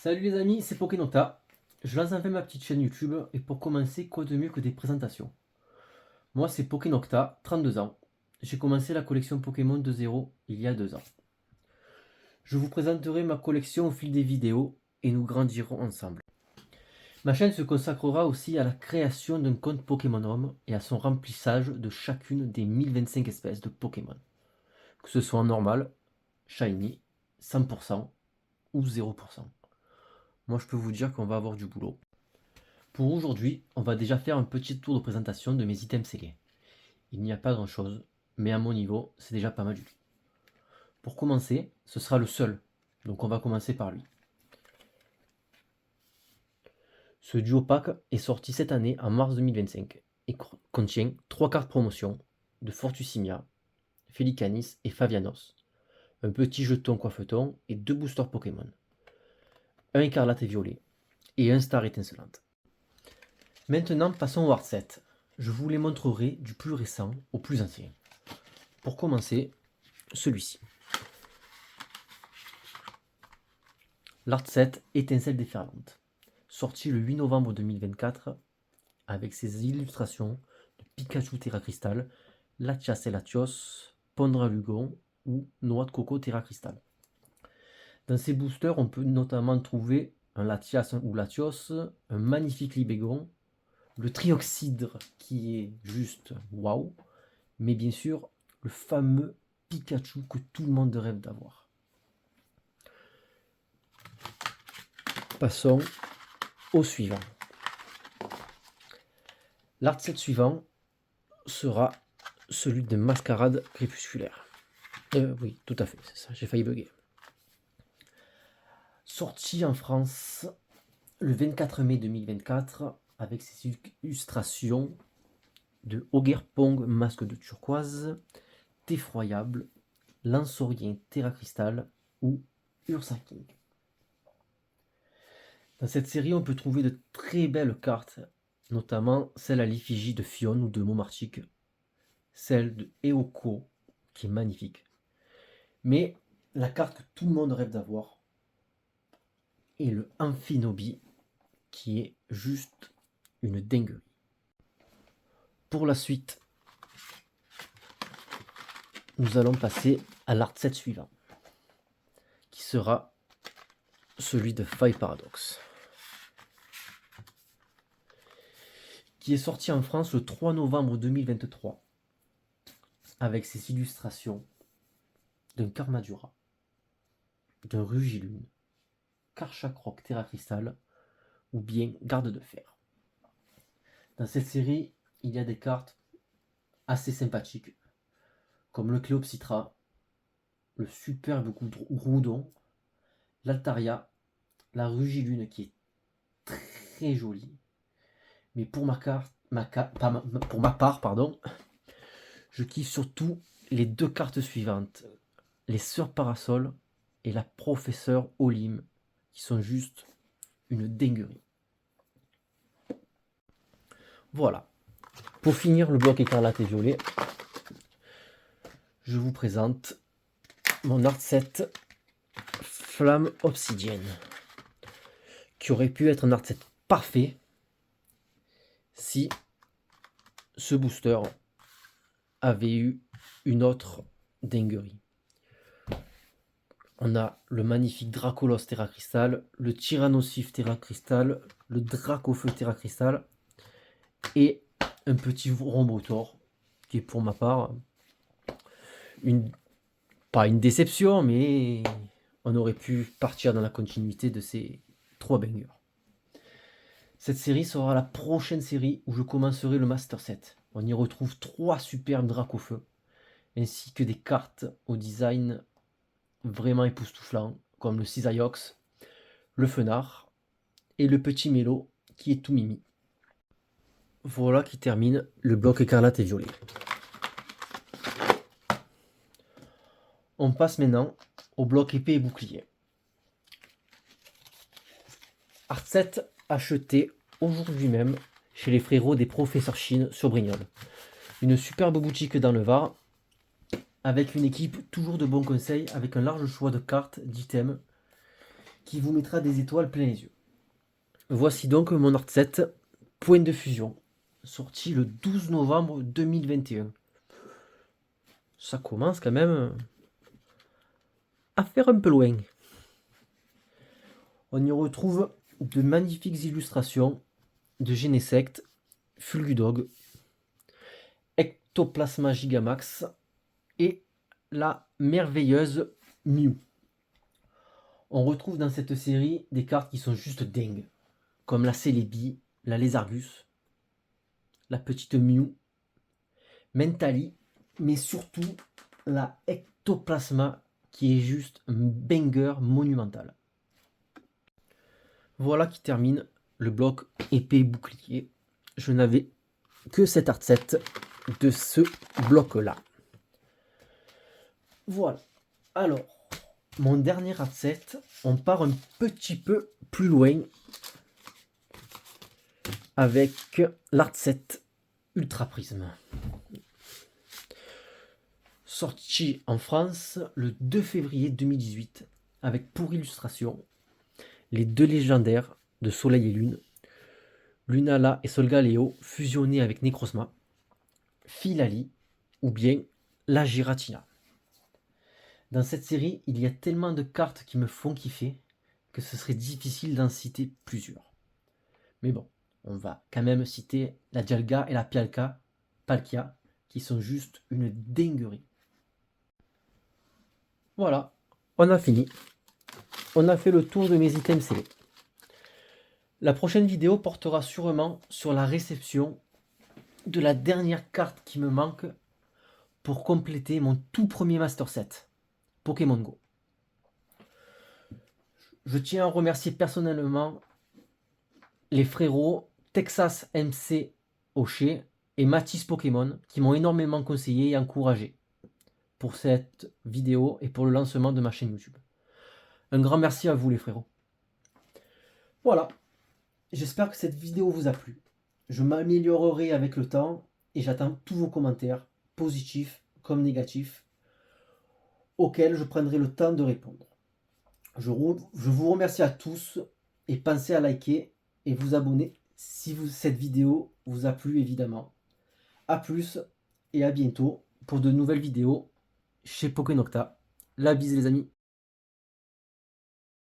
Salut les amis, c'est Pokénocta. Je lance enfin ma petite chaîne YouTube et pour commencer, quoi de mieux que des présentations. Moi c'est Pokénocta, 32 ans. J'ai commencé la collection Pokémon de zéro il y a 2 ans. Je vous présenterai ma collection au fil des vidéos et nous grandirons ensemble. Ma chaîne se consacrera aussi à la création d'un compte Pokémon Home et à son remplissage de chacune des 1025 espèces de Pokémon. Que ce soit en normal, shiny, 100% ou 0%. Moi je peux vous dire qu'on va avoir du boulot. Pour aujourd'hui, on va déjà faire un petit tour de présentation de mes items scellés. Il n'y a pas grand chose, mais à mon niveau, c'est déjà pas mal du tout. Pour commencer, ce sera le seul, donc on va commencer par lui. Ce duo pack est sorti cette année en mars 2025 et contient 3 cartes promotion de Fortusimia, Felicanis et Favianos, un petit jeton coiffeton et 2 boosters Pokémon, un écarlate et violet et un star étincelante. Maintenant, passons au Hard Set. Je vous les montrerai du plus récent au plus ancien. Pour commencer, celui-ci. L'Art Set Étincelle déferlante, sorti le 8 novembre 2024 avec ses illustrations de Pikachu Terra Crystal, Latias et Latios, Pondra Lugon ou Noix de Coco Terra Crystal. Dans ces boosters, on peut notamment trouver un Latias ou Latios, un magnifique Libégon, le Trioxydre qui est juste waouh, mais bien sûr le fameux Pikachu que tout le monde rêve d'avoir. Passons au suivant. L'art set suivant sera celui de Mascarade crépusculaire. Oui, tout à fait, c'est ça, j'ai failli bugger. Sorti en France le 24 mai 2024 avec ses illustrations de Ogerpong masque de turquoise, Effroyable, Lansaurien Terra Crystal ou Ursa King. Dans cette série, on peut trouver de très belles cartes, notamment celle à l'effigie de Fionn ou de Momarchick, celle de Eoko, qui est magnifique. Mais la carte que tout le monde rêve d'avoir est le Amphinobi, qui est juste une dinguerie. Pour la suite, nous allons passer à l'art set suivant, qui sera celui de Five Paradox, qui est sorti en France le 3 novembre 2023 avec ses illustrations d'un Karmadura, d'un Rugilune, Karchakroc Terra Crystal ou bien Garde de Fer. Dans cette série, il y a des cartes assez sympathiques comme le Cléopsitra, le superbe Groudon, l'Altaria, la Rugilune qui est très jolie. Mais pour ma part, je kiffe surtout les deux cartes suivantes, les Sœurs Parasol et la Professeure Olim, qui sont juste une dinguerie. Voilà. Pour finir le bloc écarlate et violet, je vous présente mon art set Flamme Obsidienne, qui aurait pu être un art set parfait si ce booster avait eu une autre dinguerie. On a le magnifique Dracolos Terra Crystal, le Tyrannosif Terra Crystal, le Dracofeu Terra Crystal et un petit Rombotor qui est pour ma part pas une déception, mais on aurait pu partir dans la continuité de ces 3 bangers. Cette série sera la prochaine série où je commencerai le Master Set. On y retrouve 3 superbes Dracofeu ainsi que des cartes au design vraiment époustouflant comme le Cisaiox, le Fenard et le petit Mélo qui est tout mimi. Voilà qui termine le bloc écarlate et violet. On passe maintenant au bloc épée et bouclier. Art set acheté aujourd'hui même chez les frérots des professeurs Chine sur Brignoles. Une superbe boutique dans le Var avec une équipe toujours de bons conseils avec un large choix de cartes, d'items qui vous mettra des étoiles plein les yeux. Voici donc mon art set Point de fusion, sorti le 12 novembre 2021. Ça commence quand même à faire un peu loin. On y retrouve de magnifiques illustrations de Genesect, Fulgudog, Ectoplasma Gigamax et la merveilleuse Mew. On retrouve dans cette série des cartes qui sont juste dingues, comme la Celebi, la Lézargus, la petite Mew, Mentali, mais surtout la Ectoplasma qui est juste un banger monumental. Voilà qui termine le bloc épée bouclier. Je n'avais que cet art set de ce bloc là. Voilà. Alors, mon dernier art set, on part un petit peu plus loin avec l'art set Ultra Prisme. Sorti en France le 2 février 2018 avec pour illustration les deux légendaires de Soleil et Lune, Lunala et Solgaleo fusionnés avec Necrozma, Philali ou bien la Giratina. Dans cette série, il y a tellement de cartes qui me font kiffer que ce serait difficile d'en citer plusieurs. Mais bon, on va quand même citer la Dialga et la Palkia, qui sont juste une dinguerie. Voilà, on a fini. On a fait le tour de mes items scellés. La prochaine vidéo portera sûrement sur la réception de la dernière carte qui me manque pour compléter mon tout premier Master Set, Pokémon Go. Je tiens à remercier personnellement les frérots Texas MC Hocher et Matisse Pokémon qui m'ont énormément conseillé et encouragé pour cette vidéo et pour le lancement de ma chaîne YouTube. Un grand merci à vous les frérots. Voilà, j'espère que cette vidéo vous a plu. Je m'améliorerai avec le temps et j'attends tous vos commentaires, positifs comme négatifs, auxquels je prendrai le temps de répondre. Je vous remercie à tous et pensez à liker et vous abonner si cette vidéo vous a plu évidemment. A plus et à bientôt pour de nouvelles vidéos chez Pokénocta. La bise les amis.